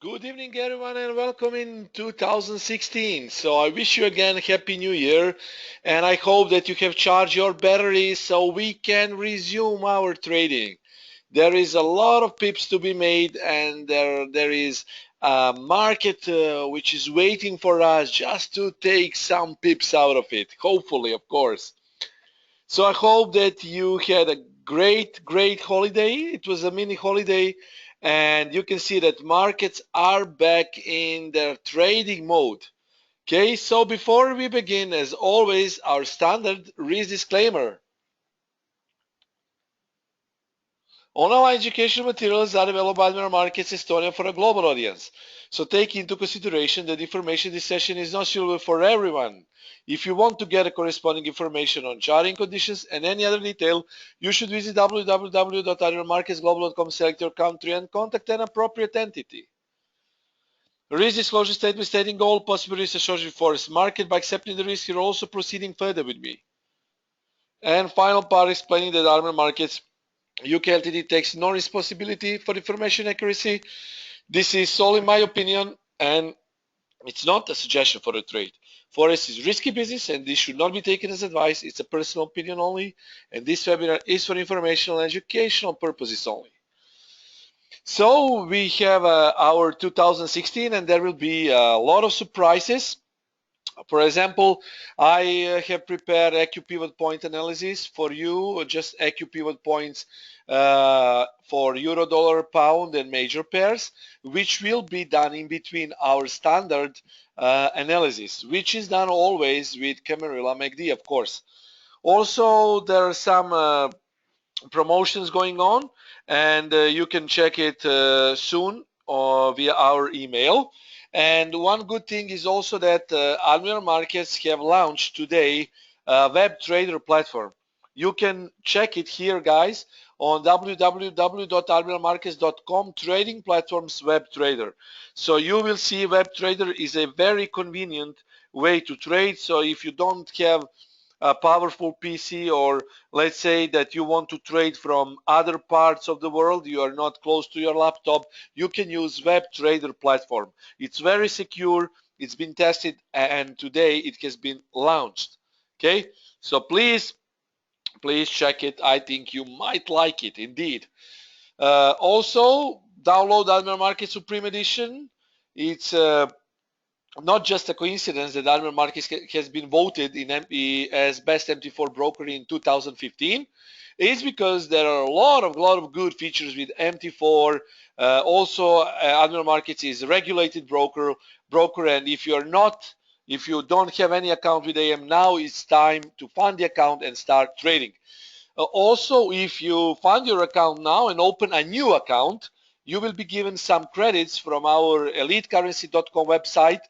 Good evening, everyone, and welcome in 2016. So I wish you again Happy New Year, and I hope that you have charged your batteries so we can resume our trading. There is a lot of pips to be made, and there is a market which is waiting for us just to take some pips out of it. Hopefully, of course. So I hope that you had a great holiday. It was a mini holiday, and you can see that markets are back in their trading mode. Okay, so before we begin, as always, our standard risk disclaimer. Online educational materials are available by Admiral Markets Estonia for a global audience. So take into consideration that information in this session is not suitable for everyone. If you want to get a corresponding information on charting conditions and any other detail, you should visit www.admiralmarketsglobal.com, select your country, and contact an appropriate entity. Risk disclosure statement stating all possible risks associated with Forex market. By accepting the risk, you're also proceeding further with me. And final part explaining that Admiral Markets UK Ltd takes no responsibility for information accuracy. This is solely my opinion, and it's not a suggestion for a trade. Forex is risky business, and this should not be taken as advice. It's a personal opinion only, and this webinar is for informational and educational purposes only. So we have our 2016, and there will be a lot of surprises. For example, I have prepared AQ pivot point analysis for you, just AQ pivot points for euro, dollar, pound, and major pairs, which will be done in between our standard analysis, which is done always with Camarilla MACD, of course. Also, there are some promotions going on, and you can check it soon via our email. And one good thing is also that Admiral Markets have launched today a web trader platform. You can check it here, guys, on www.admiralmarkets.com trading platforms web trader. So you will see web trader is a very convenient way to trade. So if you don't have a powerful PC, or let's say that you want to trade from other parts of the world, you are not close to your laptop, you can use web trader platform. It's very secure, it's been tested, and today it has been launched. Okay, so please check it. I think you might like it indeed. Also, download Admiral Market Supreme Edition. It's not just a coincidence that Admiral Markets has been voted in as best MT4 broker in 2015. It's because there are a lot of good features with MT4. Also, Admiral Markets is a regulated broker, and if you don't have any account with AM, now it's time to fund the account and start trading. Also, if you fund your account now and open a new account, you will be given some credits from our elitecurrency.com website,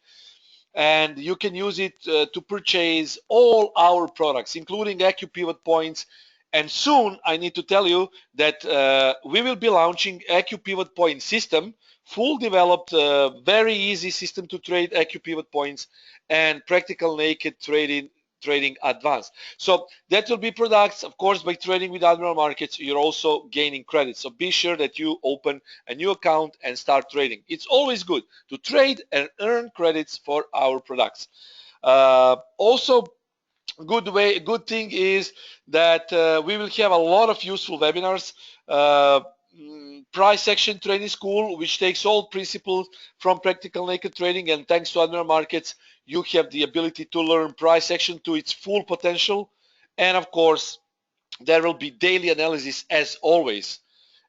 and you can use it to purchase all our products, including AQ pivot points. And soon, I need to tell you that we will be launching AQ pivot point system, full developed, very easy system to trade AQ pivot points, and practical naked trading advanced. So that will be products. Of course, by trading with Admiral Markets, you're also gaining credit. So be sure that you open a new account and start trading. It's always good to trade and earn credits for our products. Also, good thing is that we will have a lot of useful webinars. Price action training school, which takes all principles from practical naked trading, and thanks to Admiral Markets, you have the ability to learn price action to its full potential. And of course, there will be daily analysis as always.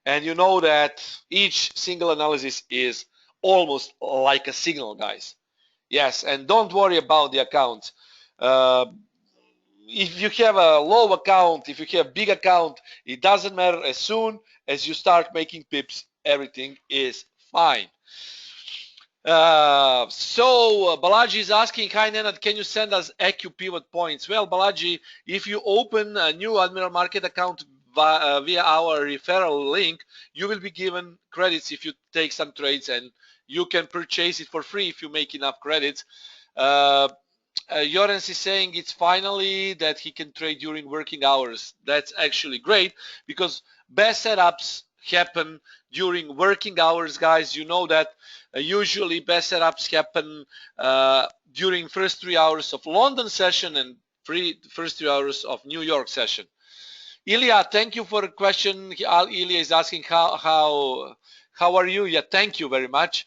And you know that each single analysis is almost like a signal, guys. Yes, and don't worry about the account. If you have a low account, if you have a big account, it doesn't matter. As soon as you start making pips, everything is fine. Balaji is asking, hi Nenad, can you send us AQ pivot points? Well, Balaji, if you open a new Admiral Market account via our referral link, you will be given credits if you take some trades, and you can purchase it for free if you make enough credits. Jorens is saying it's finally that he can trade during working hours. That's actually great, because best setups happen during working hours, guys. You know that usually best setups happen during first 3 hours of London session and first 3 hours of New York session. Ilya, thank you for the question. Ilya is asking how are you? Yeah, thank you very much.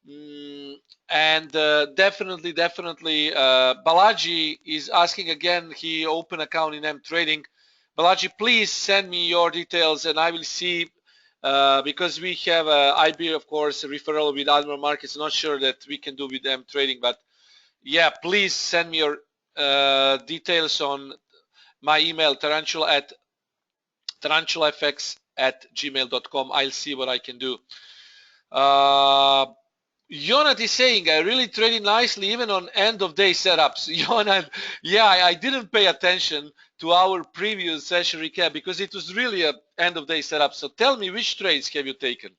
And definitely, Balaji is asking again. He opened account in M Trading. Balaji, please send me your details, and I will see. Because we have IB, of course, a referral with Admiral Markets. Not sure that we can do with M Trading, but yeah, please send me your details on my email, tarantulafx@gmail.com. I'll see what I can do. Jonat is saying, I really traded nicely even on end of day setups. Jonat, yeah, I didn't pay attention to our previous session recap because it was really a end of day setup. So tell me, which trades have you taken?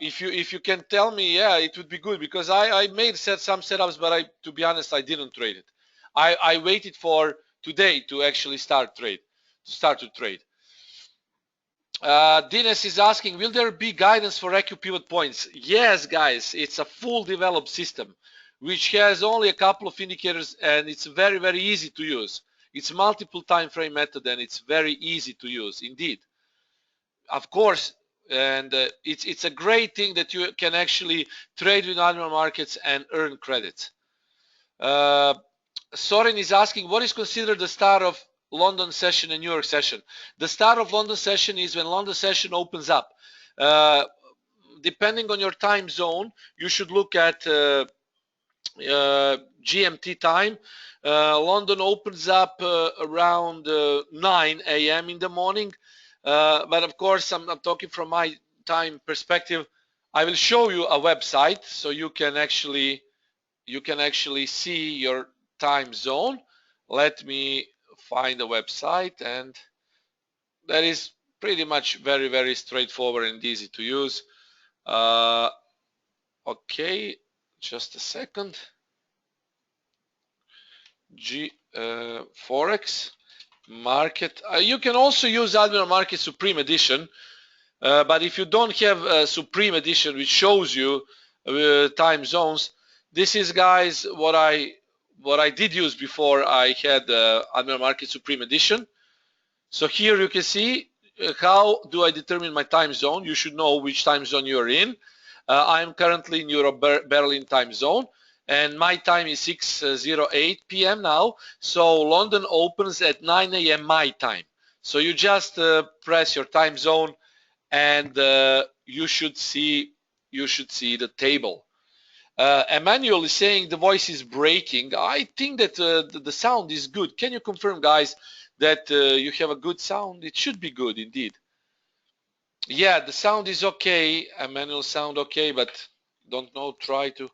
If you can tell me, yeah, it would be good, because I made some setups, but to be honest, I didn't trade it. I waited for today to actually start to trade. Dinesh is asking, will there be guidance for AQ pivot points? Yes, guys, it's a full developed system which has only a couple of indicators, and it's very, very easy to use. It's multiple time frame method, and it's very easy to use indeed. Of course, and it's a great thing that you can actually trade with Admiral Markets and earn credits. Soren is asking, what is considered the start of London session and New York session? The start of London session is when London session opens up. Depending on your time zone, you should look at GMT time. London opens up around 9 a.m. in the morning. But of course, I'm talking from my time perspective. I will show you a website so you can actually see your time zone. Let me find a website, and that is pretty much very, very straightforward and easy to use. Okay, just a second. Forex market. You can also use Admiral Market Supreme Edition, but if you don't have Supreme Edition, which shows you time zones, this is, guys, what I did use before I had Admiral Market Supreme Edition. So here you can see how do I determine my time zone. You should know which time zone you're in. I'm currently in Europe Berlin time zone, and my time is 6:08 p.m. now. So London opens at 9 a.m. my time. So you just press your time zone, and you should see the table. Emmanuel is saying the voice is breaking. I think that the sound is good. Can you confirm, guys, that you have a good sound? It should be good indeed. Yeah, the sound is okay. Emmanuel, sound okay, but don't know. Try to.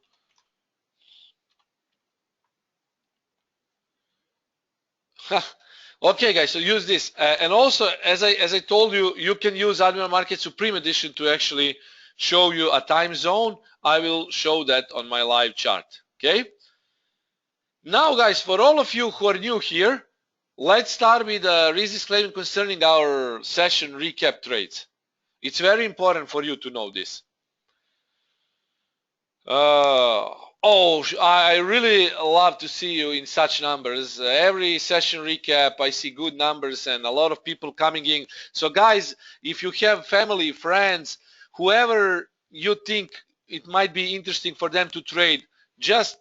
Okay, guys, so use this. And also, as I told you, you can use Admiral Market Supreme Edition to actually show you a time zone. I will show that on my live chart. Okay. Now, guys, for all of you who are new here, let's start with a risk disclaimer concerning our session recap trades. It's very important for you to know this. I really love to see you in such numbers. Every session recap, I see good numbers and a lot of people coming in. So, guys, if you have family, friends, whoever you think it might be interesting for them to trade, just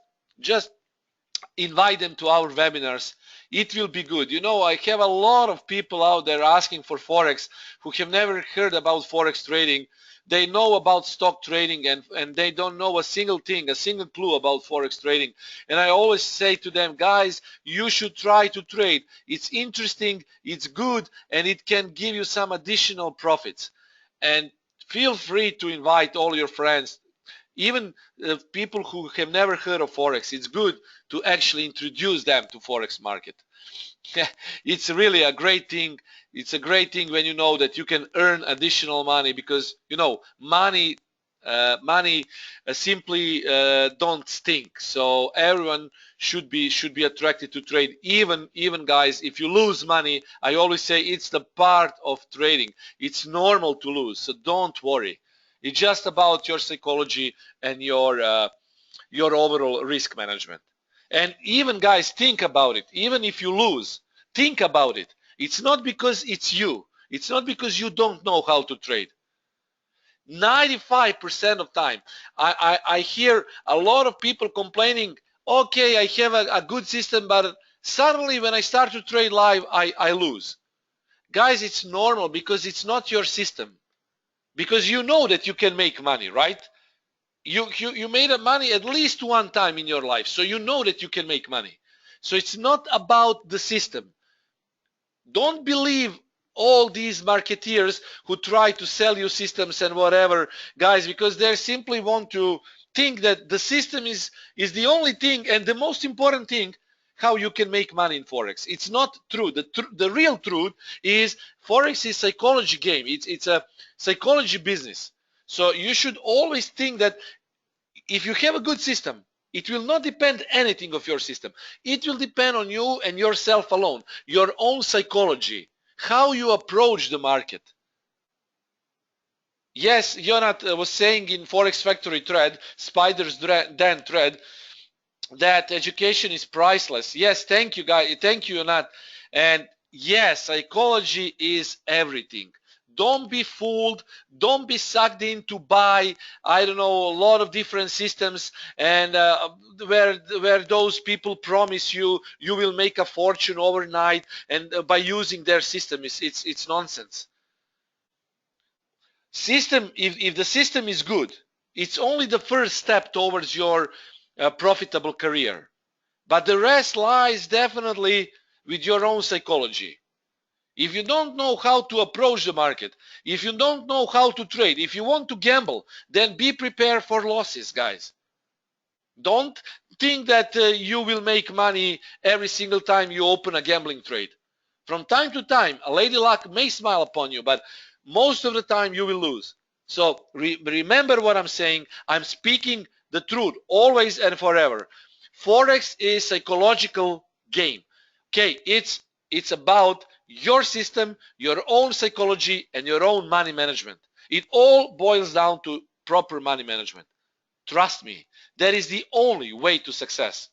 invite them to our webinars. It will be good. You know, I have a lot of people out there asking for Forex who have never heard about Forex trading. They know about stock trading, and they don't know a single thing, a single clue about Forex trading. And I always say to them, guys, you should try to trade. It's interesting, it's good, and it can give you some additional profits. And feel free to invite all your friends, even people who have never heard of Forex. It's good to actually introduce them to Forex market. It's really a great thing. It's a great thing when you know that you can earn additional money, because you know money Money simply don't stink. So everyone should be attracted to trade. Even guys, if you lose money, I always say it's the part of trading. It's normal to lose, so don't worry. It's just about your psychology and your overall risk management. And even guys, think about it. Even if you lose, think about it. It's not because it's you. It's not because you don't know how to trade. 95% of time, I hear a lot of people complaining, okay, I have a good system, but suddenly when I start to trade live, I lose. Guys, it's normal because it's not your system. Because you know that you can make money, right? You made money at least one time in your life, so you know that you can make money. So it's not about the system. Don't believe all these marketeers who try to sell you systems and whatever, guys, because they simply want to think that the system is the only thing and the most important thing how you can make money in Forex. It's not true. The real truth is Forex is psychology game. It's a psychology business. So you should always think that if you have a good system, it will not depend anything of your system. It will depend on you and yourself alone, your own psychology, how you approach the market. Yes, Jonat was saying in Forex Factory thread, Spider's Den thread, that education is priceless. Yes, thank you, guys. Thank you, Jonat. And yes, psychology is everything. Don't be fooled. Don't be sucked in to buy, I don't know, a lot of different systems, and where those people promise you will make a fortune overnight, and by using their system, it's nonsense. System, if the system is good, it's only the first step towards your profitable career. But the rest lies definitely with your own psychology. If you don't know how to approach the market, if you don't know how to trade, if you want to gamble, then be prepared for losses, guys. Don't think that you will make money every single time you open a gambling trade. From time to time, a lady luck may smile upon you, but most of the time you will lose. So remember what I'm saying. I'm speaking the truth always and forever. Forex is psychological game. Okay, it's about your system, your own psychology, and your own money management. It all boils down to proper money management. Trust me, that is the only way to success.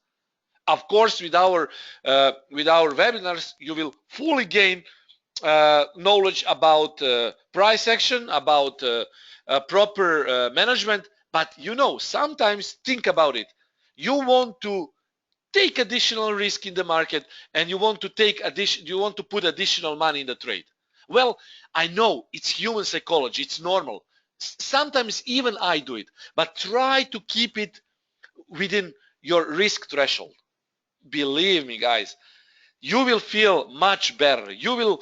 Of course, with our webinars, you will fully gain knowledge about price action, about proper management. But sometimes think about it. You want to take additional risk in the market, and you want to put additional money in the trade. Well, I know it's human psychology, it's normal. Sometimes even I do it, but try to keep it within your risk threshold. Believe me, guys, you will feel much better. You will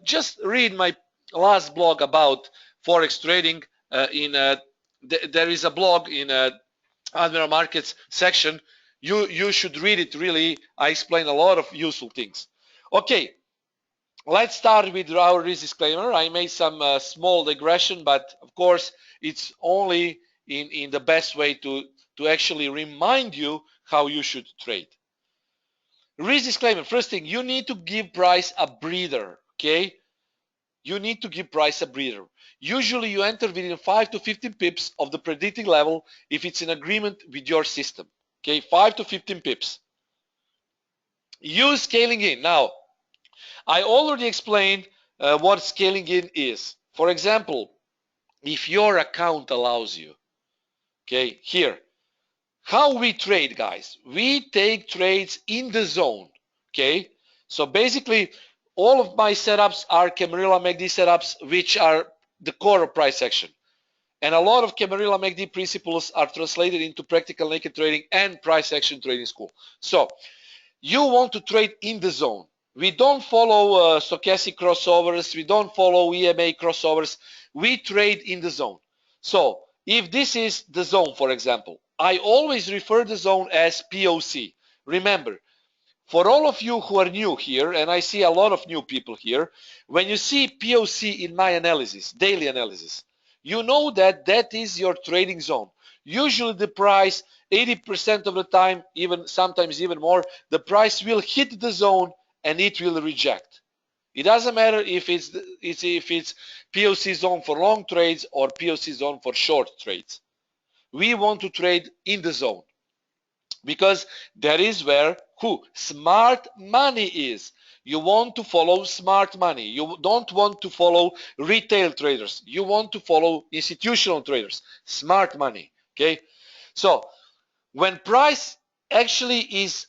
just read my last blog about Forex trading. There is a blog in Admiral Markets section. You should read it. Really, I explain a lot of useful things. Okay, let's start with our risk disclaimer. I made some small digression, but of course it's only in the best way to actually remind you how you should trade. Risk disclaimer. First thing, you need to give price a breather. Okay, you need to give price a breather. Usually you enter within 5 to 15 pips of the predicting level if it's in agreement with your system. Okay, 5 to 15 pips. Use scaling in. Now, I already explained what scaling in is. For example, if your account allows you, okay, here, how we trade, guys, we take trades in the zone. Okay, so basically all of my setups are Camarilla MACD setups, which are the core of price action, and a lot of Camarilla MACD principles are translated into practical naked trading and price action trading school. So you want to trade in the zone. We don't follow stochastic crossovers, we don't follow EMA crossovers, we trade in the zone. So if this is the zone, for example, I always refer the zone as POC. Remember, for all of you who are new here, and I see a lot of new people here, when you see POC in my analysis, daily analysis, You know that that is your trading zone. Usually the price, 80% of the time, even sometimes even more, the price will hit the zone and it will reject. It doesn't matter if it's POC zone for long trades or POC zone for short trades. We want to trade in the zone, because that is where smart money is. You want to follow smart money. You don't want to follow retail traders. You want to follow institutional traders. Smart money. Okay. So when price actually is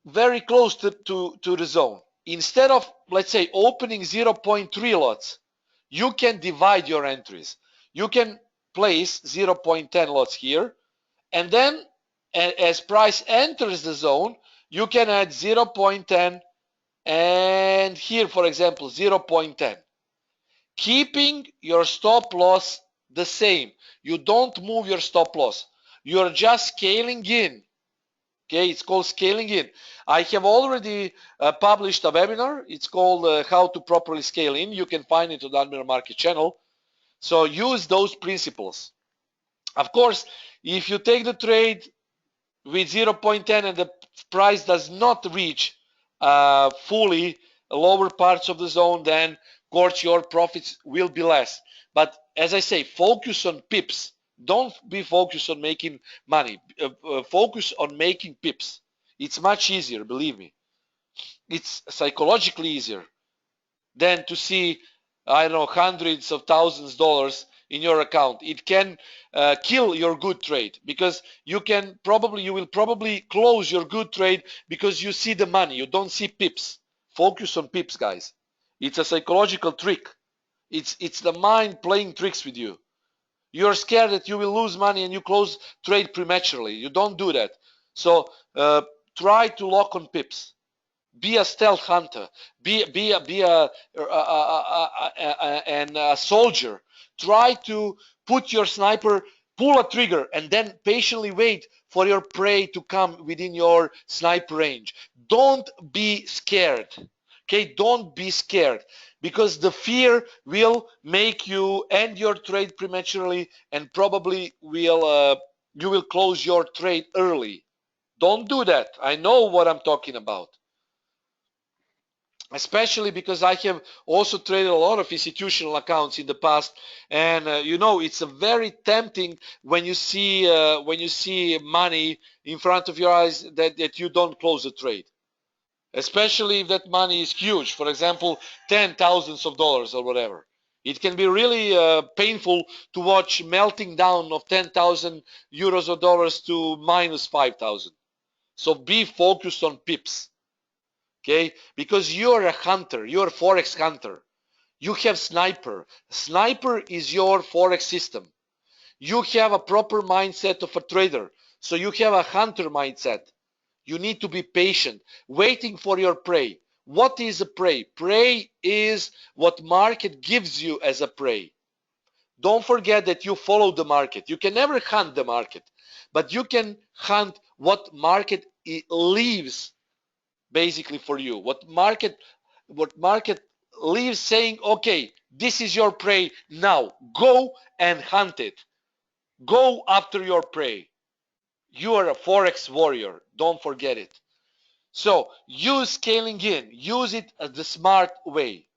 very close to the zone, instead of, let's say, opening 0.3 lots, you can divide your entries. You can place 0.10 lots here, and then as price enters the zone, you can add 0.10 and here, for example, 0.10, keeping your stop loss the same. You don't move your stop loss. You're just scaling in. Okay, it's called scaling in. I have already published a webinar. It's called How to Properly Scale In. You can find it on the Admiral Market channel. So use those principles. Of course, if you take the trade with 0.10 and the price does not reach fully lower parts of the zone, then of course your profits will be less. But as I say, focus on pips. Don't be focused on making money. Focus on making pips. It's much easier, believe me. It's psychologically easier than to see, I don't know, hundreds of thousands of dollars in your account. It can kill your good trade, because you will probably close your good trade because you see the money. You don't see pips. Focus on pips, guys. It's a psychological trick. It's the mind playing tricks with you. You're scared that you will lose money and you close trade prematurely. You don't do that. So try to lock on pips. Be a stealth hunter. Be a soldier. Try to put your sniper, pull a trigger, and then patiently wait for your prey to come within your sniper range. Don't be scared. Okay, don't be scared, because the fear will make you end your trade prematurely, and probably will you will close your trade early. Don't do that. I know what I'm talking about, especially because I have also traded a lot of institutional accounts in the past, and you know, it's a very tempting when you see money in front of your eyes that you don't close the trade, especially if that money is huge. For example, $10,000s or whatever. It can be really painful to watch melting down of 10,000 euros or dollars to minus 5,000. So be focused on pips. Okay, because you're a hunter, you're a Forex hunter. You have sniper. Sniper is your Forex system. You have a proper mindset of a trader. So you have a hunter mindset. You need to be patient, waiting for your prey. What is a prey? Prey is what market gives you as a prey. Don't forget that you follow the market. You can never hunt the market, but you can hunt what market leaves basically for you. What market leaves saying, okay, this is your prey, now go and hunt it. Go after your prey. You are a Forex warrior. Don't forget it. So use scaling in. Use it as the smart way.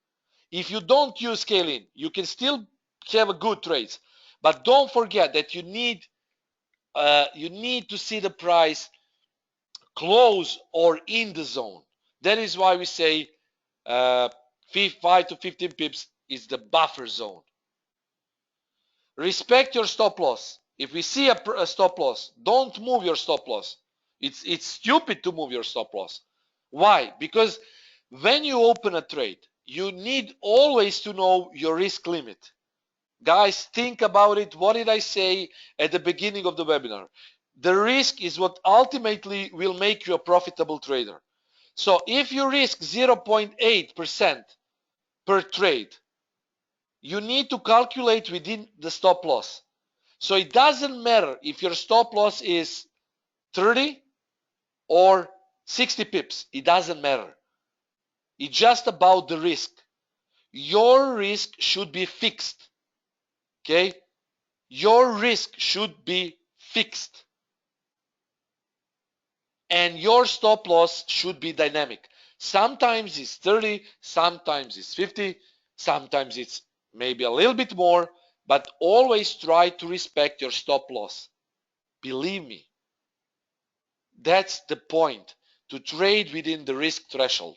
If you don't use scaling, you can still have a good trades, but don't forget that you need to see the price close or in the zone. That is why we say 5 to 15 pips is the buffer zone. Respect your stop loss. If we see a stop loss, don't move your stop loss. It's stupid to move your stop loss. Why? Because when you open a trade, you need always to know your risk limit. Guys, think about it. What did I say at the beginning of the webinar? The risk is what ultimately will make you a profitable trader. So if you risk 0.8% per trade, you need to calculate within the stop loss. So it doesn't matter if your stop loss is 30 or 60 pips. It doesn't matter. It's just about the risk. Your risk should be fixed. Okay? your risk should be fixed. And your stop loss should be dynamic. Sometimes it's 30, sometimes it's 50, sometimes it's maybe a little bit more, but always try to respect your stop loss. Believe me, that's the point, to trade within the risk threshold.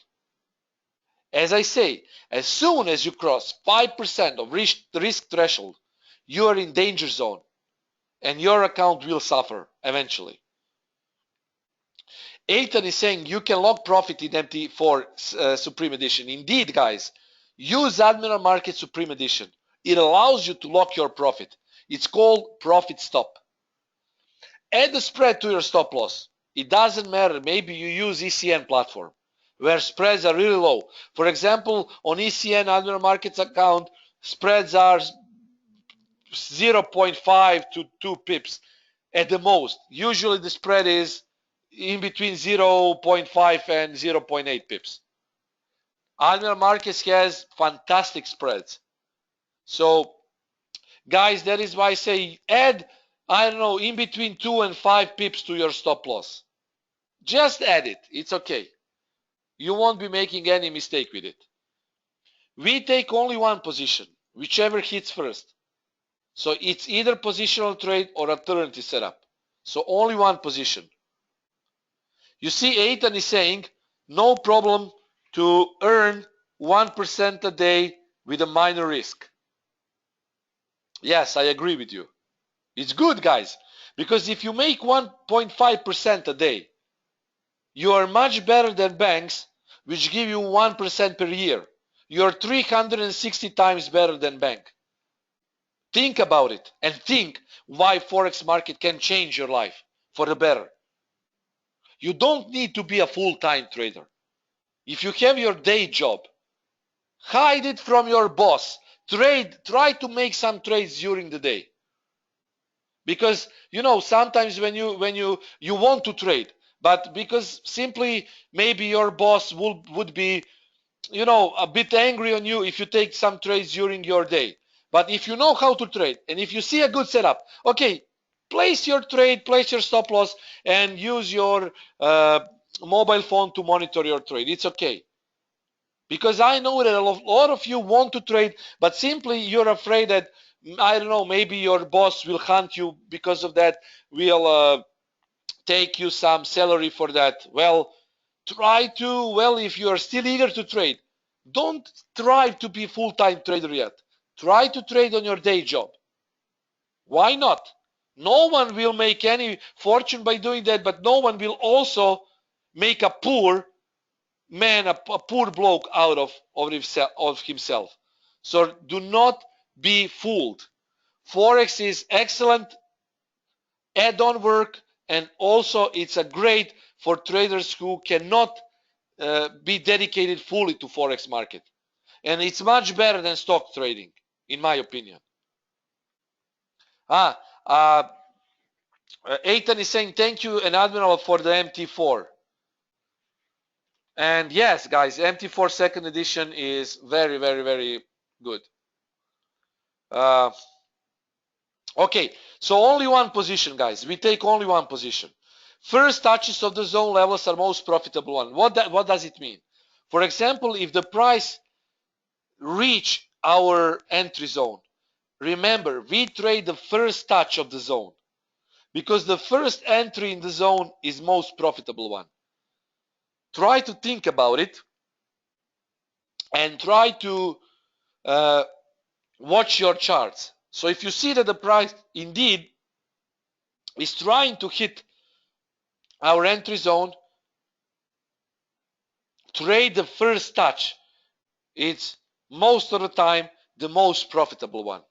As I say, as soon as you cross 5% of the risk threshold, you are in danger zone and your account will suffer eventually. Ethan is saying you can log profit in MT4 Supreme Edition. Indeed, guys, use Admiral Market Supreme Edition. It allows you to lock your profit. It's called profit stop. Add a spread to your stop loss. It doesn't matter. Maybe you use ECN platform where spreads are really low. For example, on ECN Admiral Markets account, spreads are 0.5 to 2 pips at the most. Usually the spread is in between 0.5 and 0.8 pips. Admiral Markets has fantastic spreads. So, guys, that is why I say add, I don't know, in between 2 and 5 pips to your stop loss. Just add it. It's okay. You won't be making any mistake with it. We take only one position, whichever hits first. So it's either positional trade or alternative setup. So only one position. You see, Ethan is saying no problem to earn 1% a day with a minor risk. Yes, I agree with you. It's good, guys, because if you make 1.5% a day, you are much better than banks, which give you 1% per year. You're 360 times better than bank. Think about it and think why Forex market can change your life for the better. You don't need to be a full-time trader. If you have your day job, hide it from your boss. Try to make some trades during the day. Because sometimes when you want to trade, but because simply maybe your boss would be a bit angry on you if you take some trades during your day. But if you know how to trade and if you see a good setup, okay, place your trade, place your stop loss, and use your mobile phone to monitor your trade. It's okay. Because I know that a lot of you want to trade, but simply you're afraid that, I don't know, maybe your boss will hunt you because of that, will take you some salary for that. Well, if you are still eager to trade, don't try to be full-time trader yet. Try to trade on your day job. Why not? No one will make any fortune by doing that, but no one will also make a poor man, a poor bloke out of himself. So do not be fooled. Forex is excellent add-on work, and also it's a great for traders who cannot be dedicated fully to Forex market. And it's much better than stock trading, in my opinion. Ethan is saying thank you and Admiral for the MT4. And yes, guys, MT4 second edition is very, very, very good. Okay, so only one position, guys. We take only one position. First touches of the zone levels are most profitable one. What does it mean? For example, if the price reach our entry zone, remember, we trade the first touch of the zone because the first entry in the zone is most profitable one. Try to think about it and try to watch your charts. So if you see that the price indeed is trying to hit our entry zone, trade the first touch. It's most of the time the most profitable one.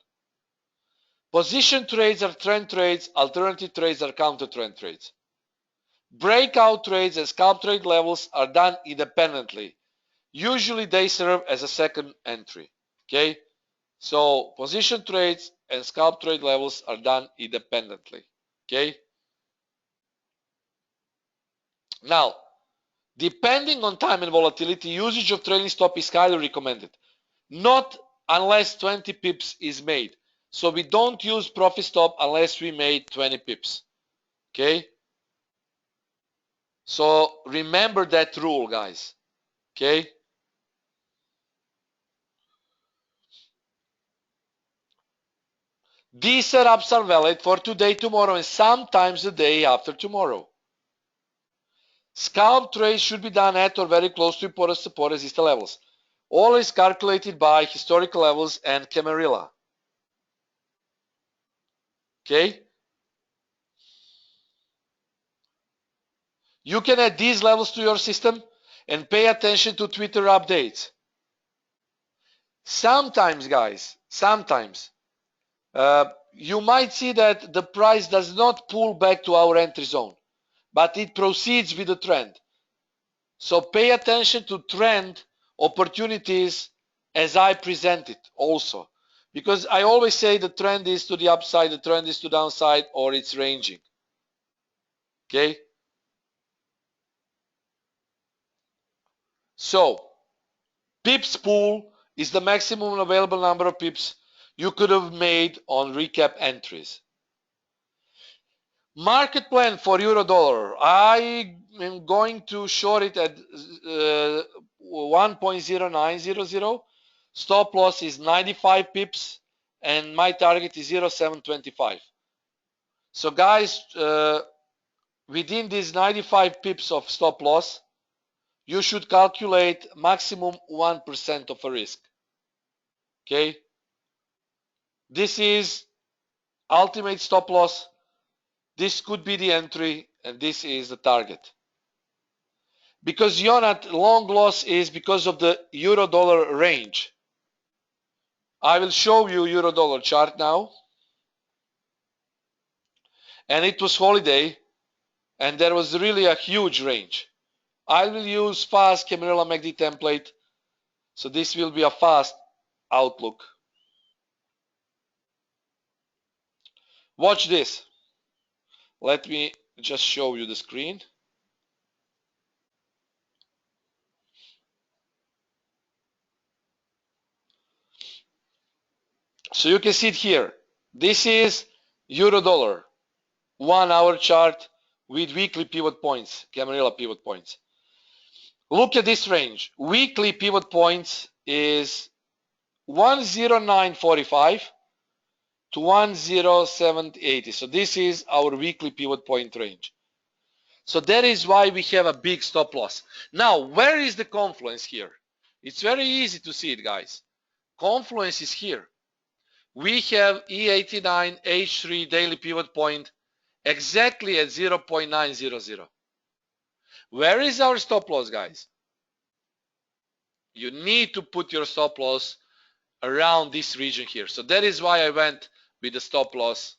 Position trades are trend trades, alternative trades are counter trend trades. Breakout trades and scalp trade levels are done independently. Usually they serve as a second entry. Okay, so position trades and scalp trade levels are done independently. Okay, now depending on time and volatility, usage of trailing stop is highly recommended. Not unless 20 pips is made. So we don't use profit stop unless we made 20 pips. Okay? So remember that rule, guys. Okay? These setups are valid for today, tomorrow, and sometimes the day after tomorrow. Scalp trades should be done at or very close to important support resistance levels. Always calculated by historical levels and Camarilla. Okay? You can add these levels to your system and pay attention to Twitter updates. Sometimes, guys, sometimes you might see that the price does not pull back to our entry zone, but it proceeds with the trend. So pay attention to trend opportunities as I present it also. Because I always say the trend is to the upside, the trend is to the downside, or it's ranging. Okay? So, pips pool is the maximum available number of pips you could have made on recap entries. Market plan for euro dollar. I am going to short it at 1.0900. Stop loss is 95 pips and my target is 0.725. So guys, within these 95 pips of stop loss, you should calculate maximum 1% of a risk. Okay? This is ultimate stop loss. This could be the entry and this is the target. Because Jonat, long loss is because of the euro dollar range. I will show you euro dollar chart now. And it was holiday and there was really a huge range. I will use fast Camarilla MACD template. So this will be a fast outlook. Watch this. Let me just show you the screen. So you can see it here. This is euro dollar 1 hour chart with weekly pivot points, Camarilla pivot points. Look at this range. Weekly pivot points is 109.45 to 107.80. So this is our weekly pivot point range. So that is why we have a big stop loss. Now, where is the confluence here? It's very easy to see it, guys. Confluence is here. We have E89 H3 daily pivot point exactly at 0.900. Where is our stop loss, guys? You need to put your stop loss around this region here. So that is why I went with the stop loss,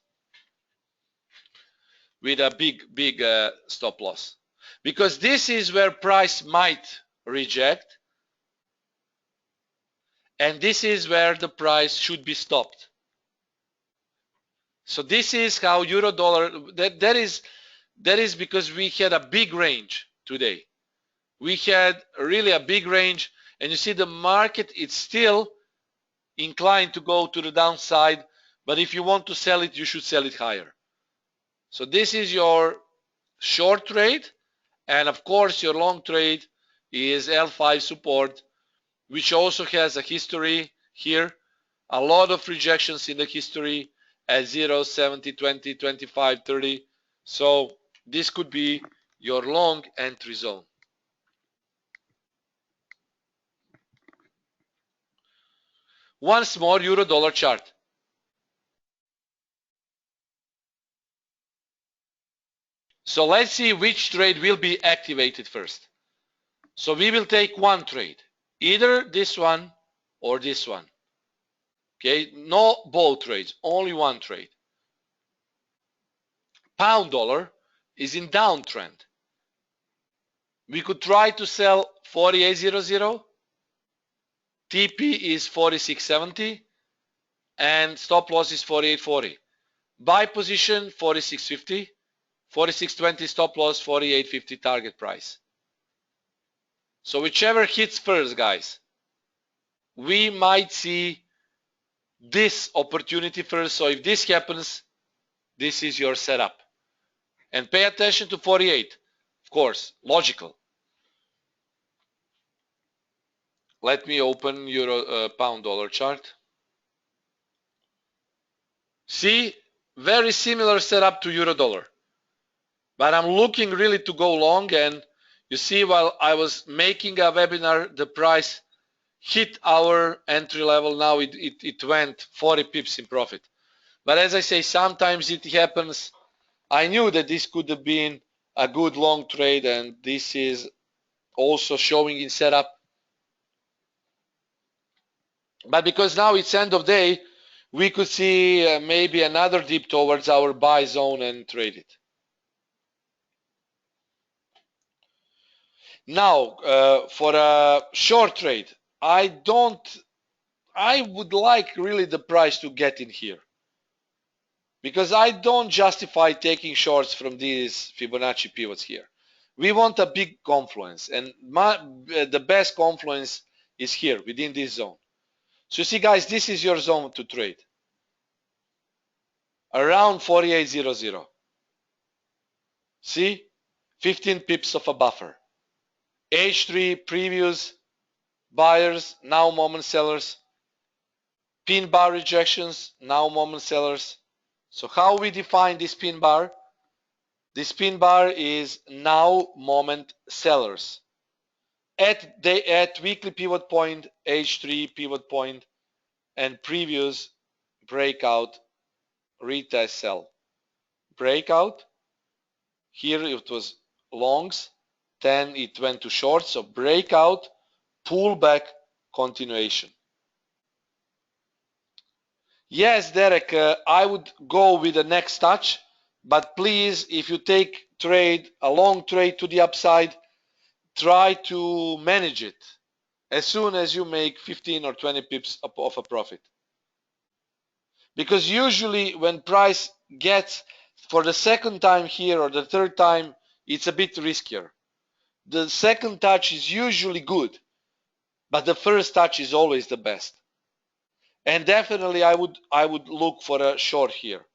with a big stop loss. Because this is where price might reject. And this is where the price should be stopped. So this is how euro dollar, that is because we had a big range today. We had really a big range, and you see the market, it's still inclined to go to the downside, but if you want to sell it, you should sell it higher. So this is your short trade, and of course your long trade is L5 support, which also has a history here, a lot of rejections in the history at 0, 70, 20, 25, 30. So this could be your long entry zone. Once more, euro dollar chart. So let's see which trade will be activated first. So we will take one trade, either this one or this one. Okay, no both trades, only one trade. Pound dollar is in downtrend. We could try to sell 48.00. TP is 46.70 and stop loss is 48.40. Buy position 46.50, 46.20 stop loss, 48.50 target price. So whichever hits first, guys, we might see this opportunity first. So if this happens, this is your setup. And pay attention to 48, of course, logical. Let me open euro pound dollar chart. See, very similar setup to euro dollar. But I'm looking really to go long, and you see, while I was making a webinar, the price hit our entry level. Now it went 40 pips in profit. But as I say, sometimes it happens. I knew that this could have been a good long trade, and this is also showing in setup. But because now it's end of day, we could see maybe another dip towards our buy zone and trade it. Now, for a short trade, I would like really the price to get in here, because I don't justify taking shorts from these Fibonacci pivots here. We want a big confluence, and the best confluence is here within this zone. So you see, guys, this is your zone to trade, around 48.00. See, 15 pips of a buffer. H3 previous buyers, now moment sellers. Pin bar rejections, now moment sellers. So how we define this pin bar? This pin bar is now moment sellers. At weekly pivot point, H3 pivot point, and previous breakout, retest sell. Breakout, here it was longs, then it went to shorts, so breakout, pullback, continuation. Yes, Derek, I would go with the next touch, but please, if you take a long trade to the upside, try to manage it as soon as you make 15 or 20 pips of a profit. Because usually when price gets for the second time here or the third time, it's a bit riskier. The second touch is usually good, but the first touch is always the best. And definitely I would look for a short here.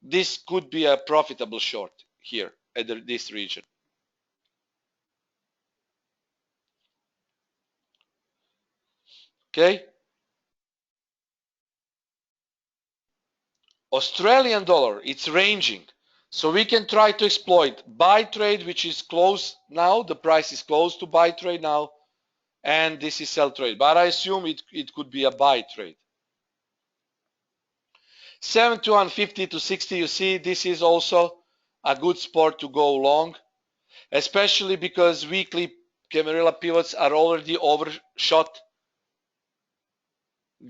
This could be a profitable short here at this region. Okay. Australian dollar, it's ranging. So we can try to exploit buy trade, which is close now. The price is close to buy trade now. And this is sell trade. But I assume it could be a buy trade. 71.50 to 60, you see, this is also a good spot to go long, especially because weekly Camarilla pivots are already overshot.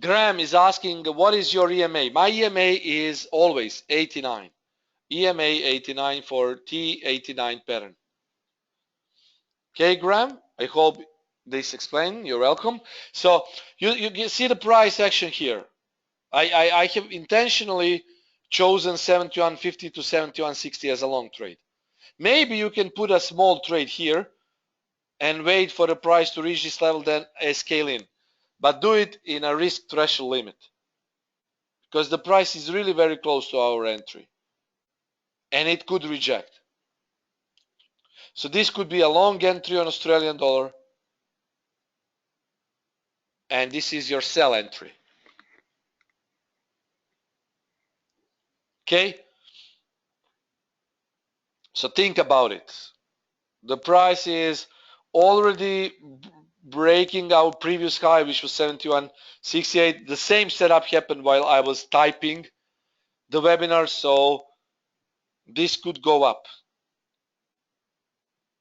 Graham is asking, what is your EMA? My EMA is always 89. EMA 89 for T89 pattern. Okay, Graham, I hope this explained. You're welcome. So you see the price action here. I have intentionally chosen 71.50 to 71.60 as a long trade. Maybe you can put a small trade here and wait for the price to reach this level, then scale in. But do it in a risk threshold limit, because the price is really very close to our entry and it could reject. So this could be a long entry on Australian dollar, and this is your sell entry. Okay, so think about it. The price is already breaking our previous high, which was 71.68. The same setup happened while I was typing the webinar, so this could go up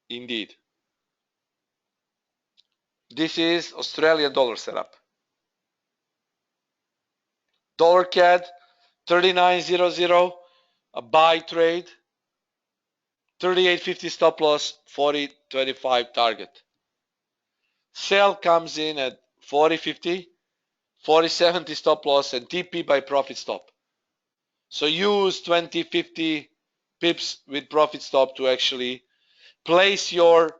indeed. This is Australian dollar setup. Dollar CAD 39.00, a buy trade. 38.50 stop loss, 40.25 target. Sell comes in at 40.50, 40.70 stop loss, and TP by profit stop. So use 20.50 pips with profit stop to actually place your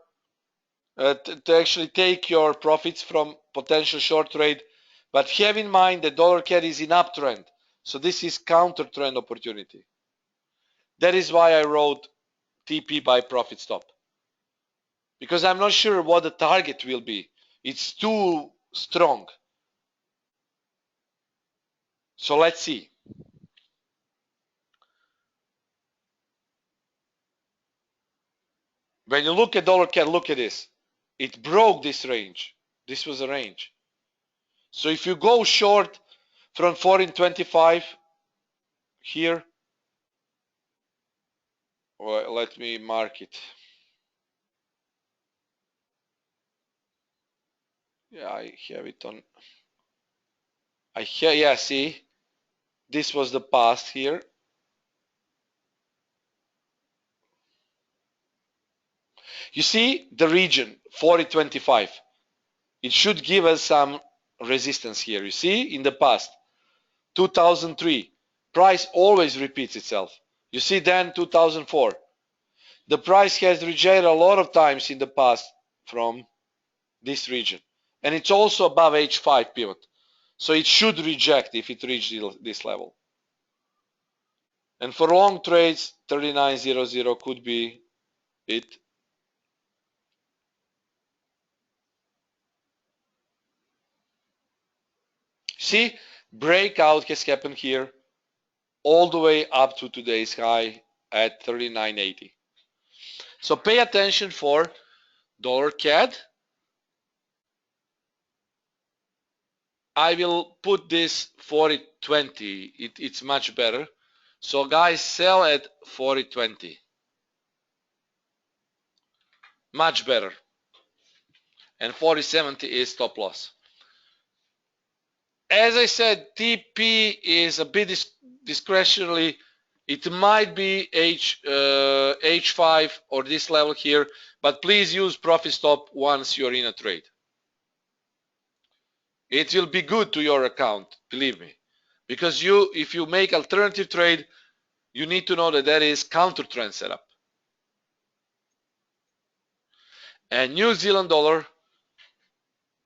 to actually take your profits from potential short trade. But have in mind that dollar CAD is in uptrend. So this is counter trend opportunity. That is why I wrote TP by profit stop. Because I'm not sure what the target will be. It's too strong. So let's see. When you look at dollar CAD, look at this. It broke this range. This was a range. So if you go short from 14.25 here, well, let me mark it. Yeah, I have it on. Yeah, see, this was the past here. You see the region 40.25. It should give us some resistance here. You see, in the past, 2003, price always repeats itself. You see, then 2004, the price has rejected a lot of times in the past from this region, and it's also above H5 pivot, so it should reject if it reaches this level. And for long trades, 39.00 could be it. See, breakout has happened here all the way up to today's high at 39.80. So pay attention for dollar CAD. I will put this 40.20. It's much better. So guys, sell at 40.20. Much better. And 40.70 is stop loss. As I said, TP is a bit discretionary. It might be H5 or this level here, but please use profit stop once you're in a trade. It will be good to your account, believe me, because if you make alternative trade, you need to know that that is counter trend setup. And New Zealand dollar,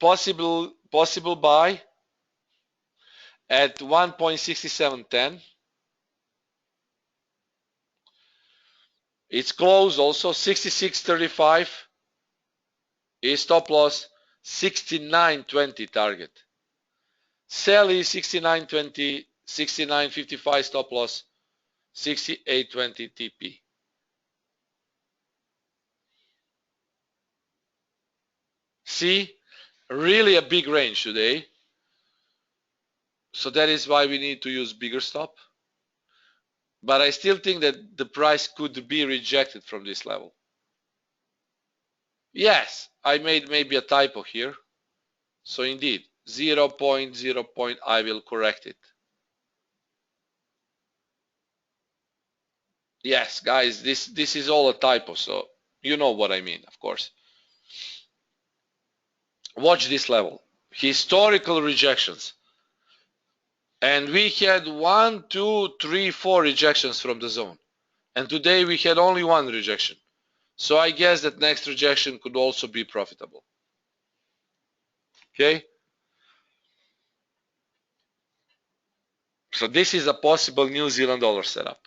possible buy at 1.6710. It's closed also 66.35 is stop loss, 69.20 target. Sell is 69.20, 69.55 stop loss, 68.20 TP. See, really a big range today. So that is why we need to use bigger stop. But I still think that the price could be rejected from this level. Yes, I made maybe a typo here. So indeed, 0.0. I will correct it. Yes, guys, this is all a typo, so you know what I mean, of course. Watch this level. Historical rejections. And we had 1, 2, 3, 4 rejections from the zone. And today we had only one rejection. So I guess that next rejection could also be profitable. Okay? So this is a possible New Zealand dollar setup.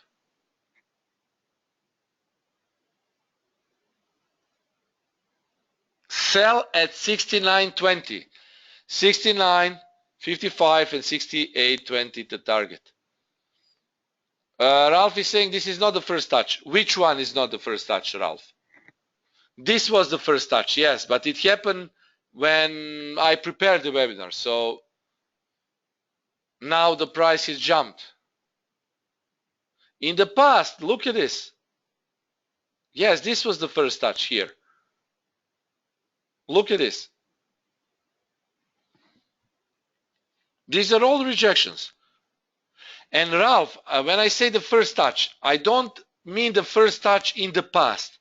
Sell at 69.20. 69.55 and 68.20 the target. Ralph is saying this is not the first touch. Which one is not the first touch, Ralph? This was the first touch, yes, but it happened when I prepared the webinar. So now the price has jumped. In the past, look at this. Yes, this was the first touch here. Look at this. These are all rejections. And Ralph, when I say the first touch, I don't mean the first touch in the past.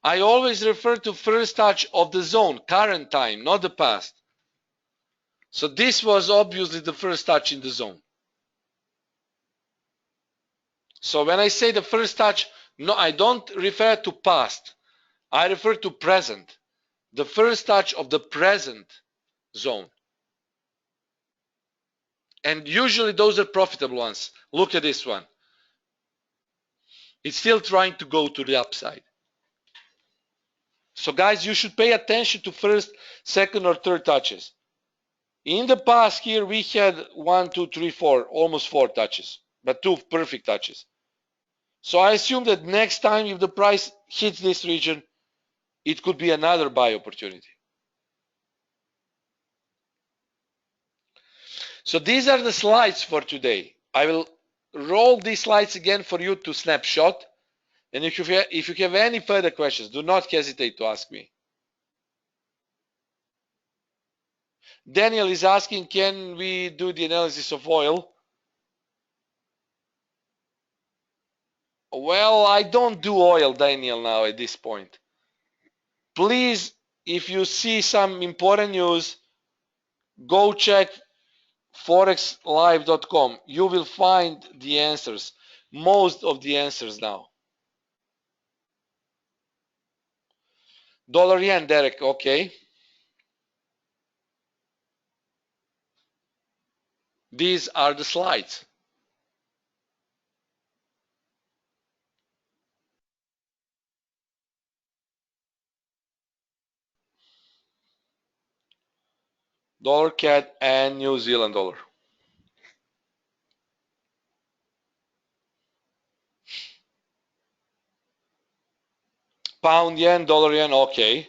I always refer to first touch of the zone, current time, not the past. So this was obviously the first touch in the zone. So when I say the first touch, no, I don't refer to past. I refer to present. The first touch of the present zone. And usually those are profitable ones. Look at this one. It's still trying to go to the upside. So guys, you should pay attention to first, second, or third touches. In the past here, we had 1, 2, 3, 4, almost 4 touches, but 2 perfect touches. So I assume that next time if the price hits this region, it could be another buy opportunity. So these are the slides for today. I will roll these slides again for you to snapshot. And if you have any further questions, do not hesitate to ask me. Daniel is asking, can we do the analysis of oil? Well, I don't do oil, Daniel, now at this point. Please, if you see some important news, go check forexlive.com. You will find the answers, most of the answers now. Dollar yen, Derek, okay. These are the slides. Dollar CAD and New Zealand dollar. Pound yen, dollar yen, okay.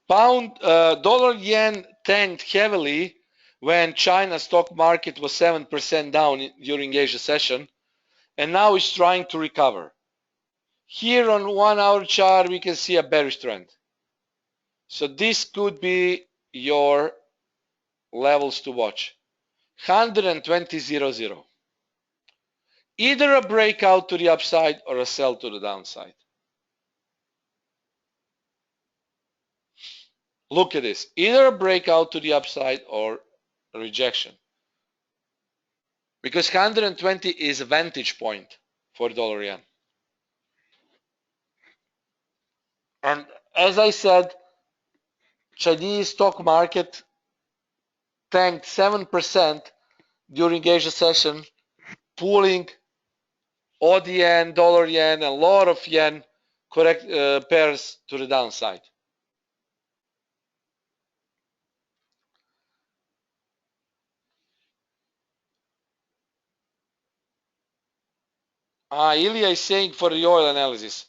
Dollar yen tanked heavily when China's stock market was 7% down during Asia session, and now it's trying to recover. Here on 1 hour chart, we can see a bearish trend. So this could be your levels to watch. 120.00. Either a breakout to the upside or a sell to the downside. Look at this. Either a breakout to the upside or a rejection. Because 120 is a vantage point for dollar yen. And as I said, Chinese stock market tanked 7% during Asia session, pulling AUD yen, dollar yen, a lot of yen pairs to the downside. Ilya is saying for the oil analysis.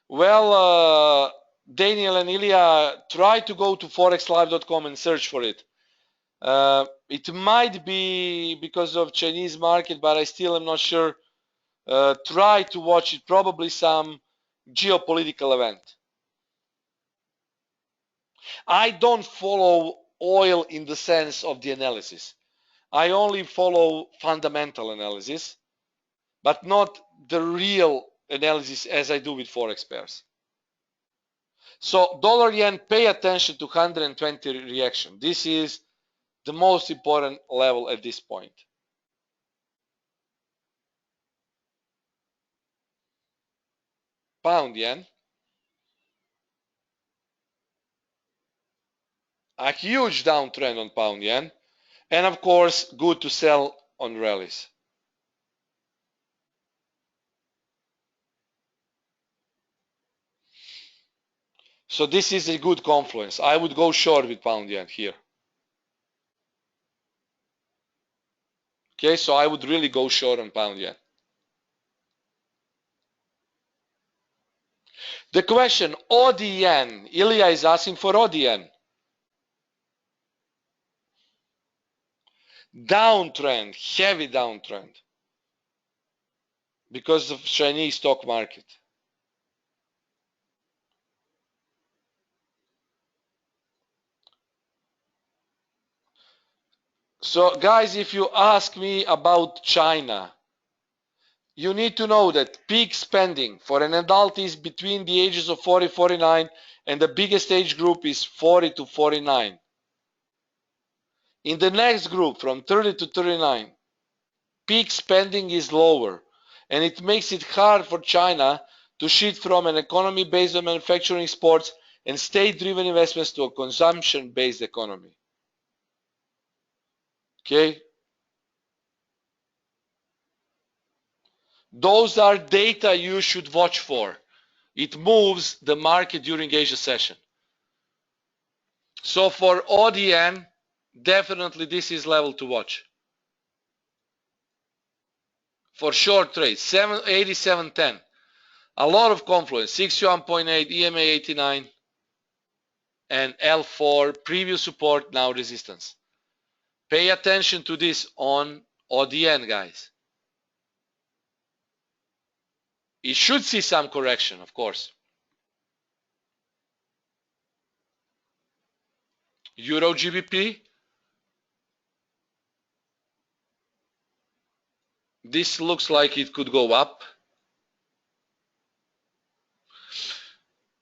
Well, Daniel and Ilya, try to go to forexlive.com and search for it. It might be because of Chinese market, but I still am not sure. Try to watch it, probably some geopolitical event. I don't follow oil in the sense of the analysis. I only follow fundamental analysis, but not the real analysis as I do with Forex pairs. So dollar yen, pay attention to 120 reaction. This is the most important level at this point. Pound yen. A huge downtrend on pound yen. And of course, good to sell on rallies. So this is a good confluence. I would go short with pound yen here. Okay, so I would really go short on pound yen. The question, AUD yen. Ilya is asking for AUD yen. Downtrend, heavy downtrend because of Chinese stock market. So guys, if you ask me about China, you need to know that peak spending for an adult is between the ages of 40-49, and the biggest age group is 40 to 49. In the next group, from 30 to 39, peak spending is lower, and it makes it hard for China to shift from an economy based on manufacturing exports and state-driven investments to a consumption-based economy. Okay? Those are data you should watch for. It moves the market during Asia session. So for ODN, definitely this is level to watch. For short trades, 87.10. A lot of confluence, 61.8, EMA 89, and L4, previous support, now resistance. Pay attention to this on ODN, guys. It should see some correction, of course. Euro GBP. This looks like it could go up.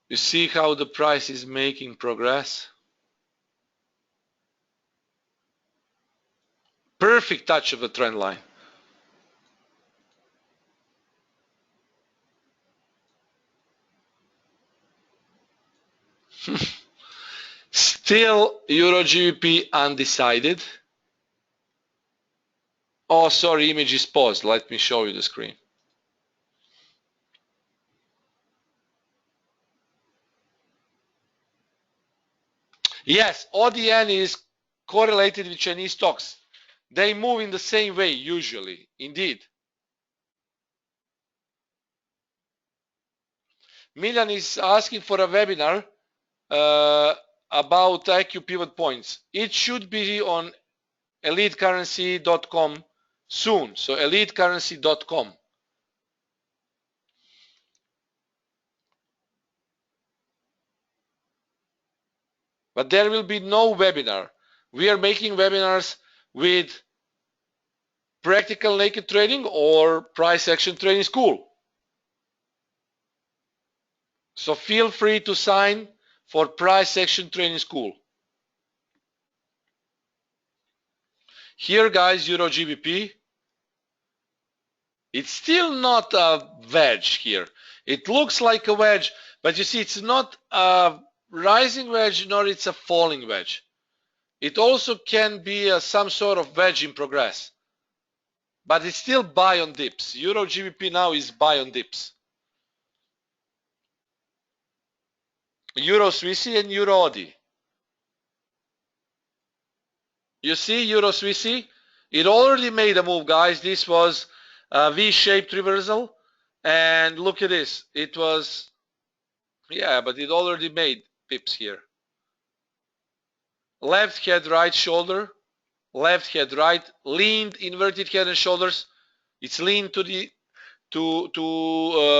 You see how the price is making progress? Perfect touch of the trend line. Still Euro GBP undecided. Oh, sorry, image is paused. Let me show you the screen. Yes, ODN is correlated with Chinese stocks. They move in the same way usually, indeed. Milan is asking for a webinar about IQ pivot points. It should be on elitecurrency.com soon. So elitecurrency.com. But there will be no webinar. We are making webinars with practical naked trading or price action trading school. So feel free to sign for price action trading school. Here, guys, Euro GBP. It's still not a wedge here. It looks like a wedge, but you see it's not a rising wedge nor it's a falling wedge. It also can be some sort of wedge in progress, but it's still buy on dips. Euro GBP now is buy on dips. Euro Swissy and Euro AUD. You see Euro Swissy? It already made a move, guys. This was a V-shaped reversal, and look at this. It was, yeah, but it already made pips here. Left head, right shoulder, left head, right, leaned, inverted head and shoulders. It's leaned to the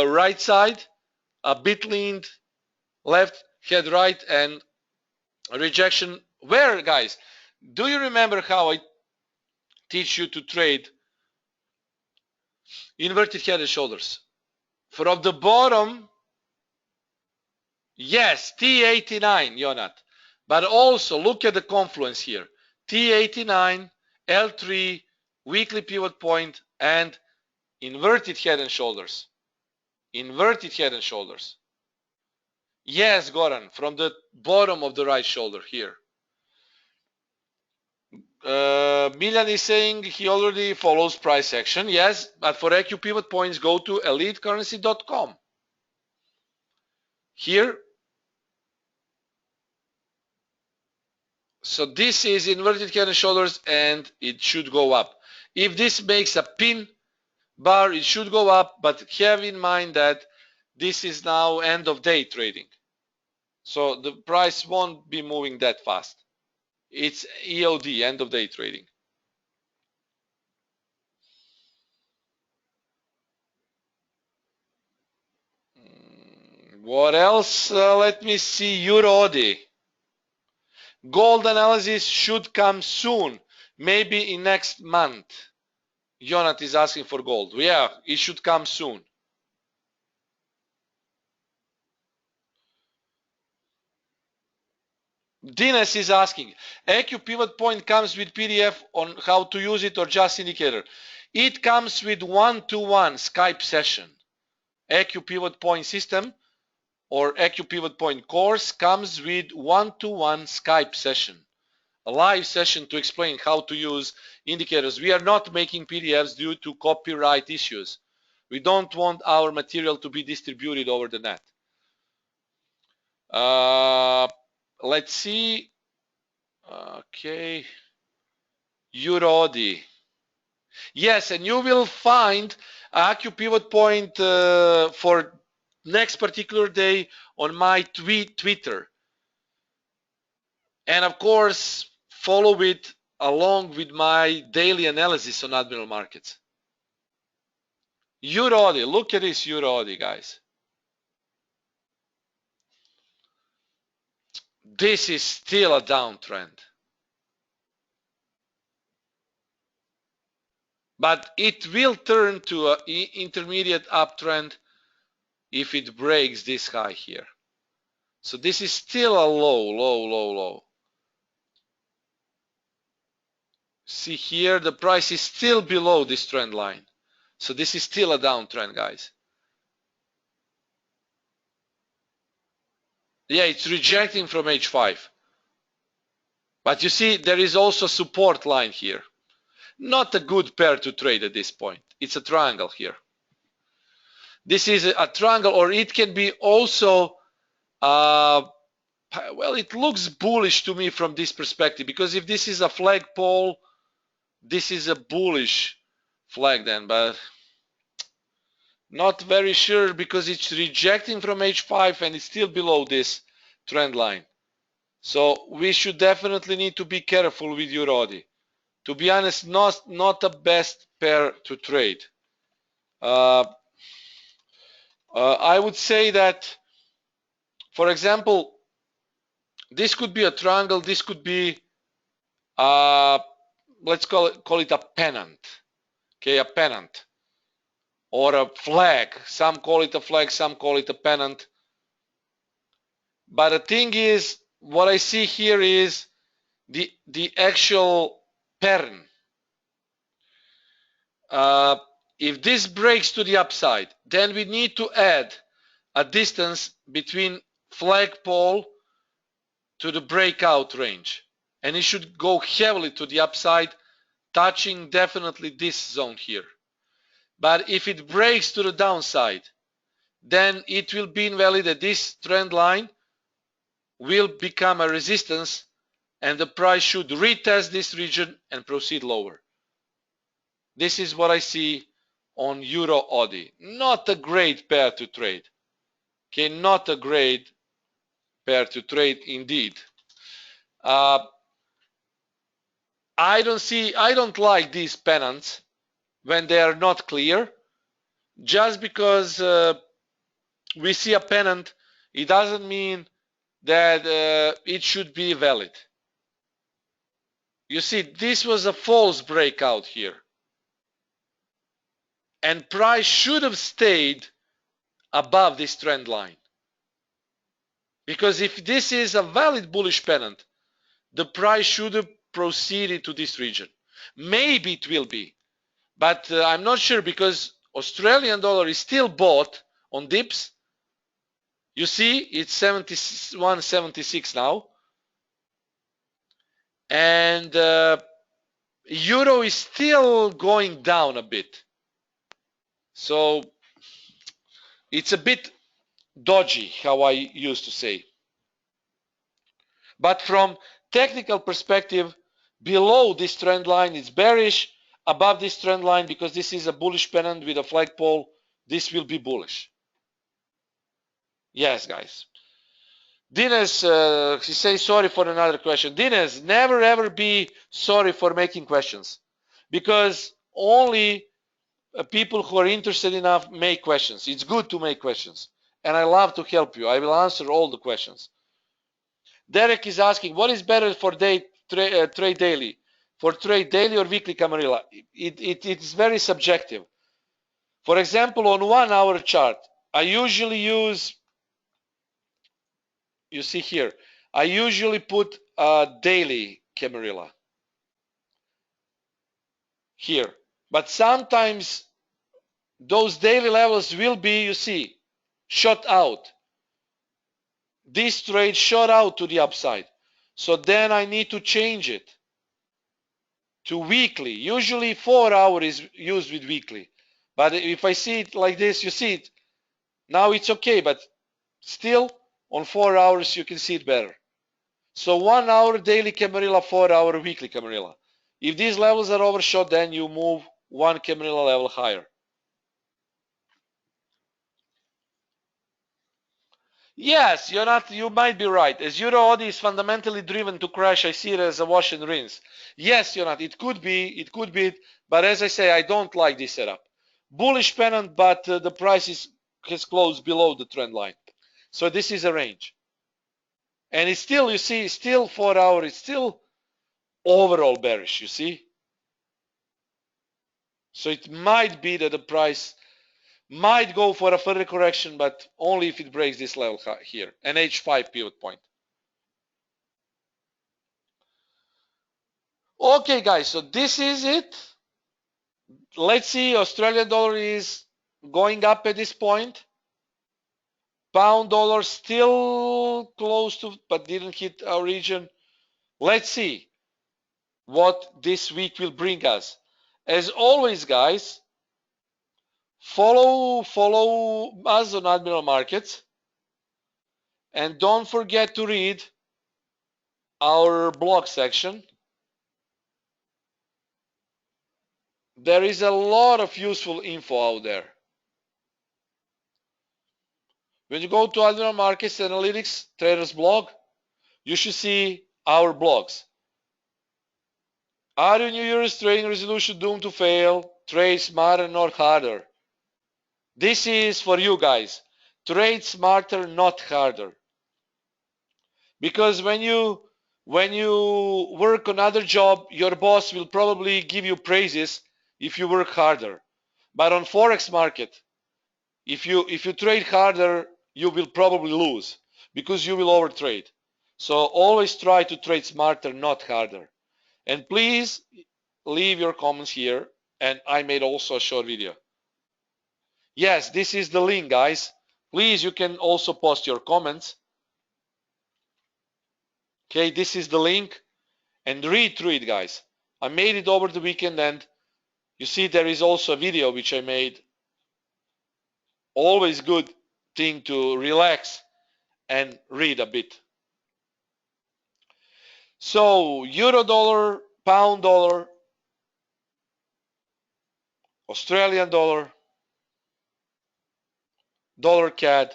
right side, a bit leaned, left head, right, and rejection. Where, guys? Do you remember how I teach you to trade inverted head and shoulders? From the bottom, yes, T89, Jonat. But also look at the confluence here. T89, L3, weekly pivot point, and inverted head and shoulders. Inverted head and shoulders. Yes, Goran, from the bottom of the right shoulder here. Milan is saying he already follows price action. Yes, but for IQ pivot points, go to elitecurrency.com. Here. So this is inverted head and shoulders, and it should go up. If this makes a pin bar, it should go up, but have in mind that this is now end of day trading. So the price won't be moving that fast. It's EOD, end of day trading. What else? Let me see. EUR/AUD. Gold analysis should come soon, maybe in next month. Jonat is asking for gold. Yeah, it should come soon. Dines is asking, IQ pivot point comes with PDF on how to use it or just indicator? It comes with one-to-one Skype session. IQ pivot point system or AQ Pivot Point course comes with one-to-one Skype session, a live session to explain how to use indicators. We are not making PDFs due to copyright issues. We don't want our material to be distributed over the net. Let's see. Okay. EUR. Yes, and you will find AQ Pivot Point for next particular day on my Twitter. And of course, follow it along with my daily analysis on Admiral Markets. EUR, look at this EUR, guys. This is still a downtrend. But it will turn to an intermediate uptrend if it breaks this high here. So this is still a low. See here, the price is still below this trend line. So this is still a downtrend, guys. Yeah, it's rejecting from H5. But you see, there is also a support line here. Not a good pair to trade at this point. It's a triangle here. This is a triangle, or it can be also, well, it looks bullish to me from this perspective, because if this is a flagpole, this is a bullish flag then, but not very sure because it's rejecting from H5 and it's still below this trend line. So we should definitely need to be careful with EUR. To be honest, not the best pair to trade. I would say that, for example, this could be a triangle, this could be, let's call it a pennant, okay, a pennant, or a flag. Some call it a flag, some call it a pennant. But the thing is, what I see here is the actual pattern. If this breaks to the upside, then we need to add a distance between flagpole to the breakout range, and it should go heavily to the upside, touching definitely this zone here. But if it breaks to the downside, then it will be invalid, that this trend line will become a resistance, and the price should retest this region and proceed lower. This is what I see on EUR/AUD. Not a great pair to trade. Okay, not a great pair to trade indeed. I don't like these pennants when they are not clear. Just because we see a pennant, it doesn't mean that it should be valid. You see, this was a false breakout here, and price should have stayed above this trend line, because if this is a valid bullish pennant, the price should have proceeded to this region. Maybe it will be, but I'm not sure, because Australian dollar is still bought on dips. You see, it's 71.76 now, and euro is still going down a bit. So it's a bit dodgy, how I used to say. But from technical perspective, below this trend line is bearish, above this trend line, because this is a bullish pennant with a flagpole, this will be bullish. Yes, guys. Dines, he says sorry for another question. Dines, never ever be sorry for making questions, because only people who are interested enough make questions. It's good to make questions, and I love to help you. I will answer all the questions. Derek is asking, what is better for trade daily? For trade daily or weekly, Camarilla? It is very subjective. For example, on 1 hour chart, I usually use, you see here, I usually put a daily Camarilla here. But sometimes those daily levels will be, you see, shot out. this trade shot out to the upside. So then I need to change it to weekly. Usually 4 hour is used with weekly. But if I see it like this, you see it. Now it's okay, but still on 4 hours you can see it better. So 1 hour daily Camarilla, 4 hour weekly Camarilla. If these levels are overshot, then you move one Camarilla level higher. Yes, you might be right. As EUR/AUD is fundamentally driven to crash, I see it as a wash and rinse. Yes, it could be, but as I say, I don't like this setup. Bullish pennant, but the price has closed below the trend line. So this is a range. And it's still, you see, still 4 hour, it's still overall bearish, you see. So it might be that the price might go for a further correction, but only if it breaks this level here, an H5 pivot point. Okay, guys, so this is it. Let's see, Australian dollar is going up at this point. Pound dollar still close to, but didn't hit our region. Let's see what this week will bring us. As always, guys, follow us on Admiral Markets. And don't forget to read our blog section. There is a lot of useful info out there. When you go to Admiral Markets Analytics Traders blog, you should see our blogs. Are your New Year's trading resolution doomed to fail? Trade smarter, not harder. This is for you guys. Trade smarter, not harder. Because when you work another job, your boss will probably give you praises if you work harder. But on Forex market, if you trade harder, you will probably lose because you will overtrade. So always try to trade smarter, not harder. And please leave your comments here. And I made also a short video. Yes, this is the link, guys. Please, you can also post your comments. Okay, this is the link. And read through it, guys. I made it over the weekend, and you see there is also a video which I made. Always good thing to relax and read a bit. So euro dollar, pound dollar, Australian dollar, dollar CAD,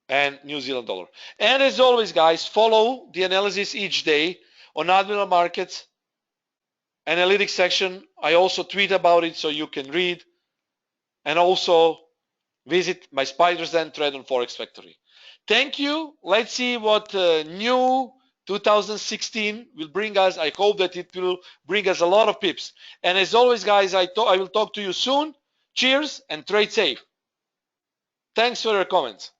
and New Zealand dollar. And as always, guys, follow the analysis each day on Admiral Markets analytics section. I also tweet about it so you can read, and also visit my Spiders Den Trade on Forex Factory. Thank you. Let's see what new 2016 will bring us. I hope that it will bring us a lot of pips. And as always, guys, I will talk to you soon. Cheers and trade safe. Thanks for your comments.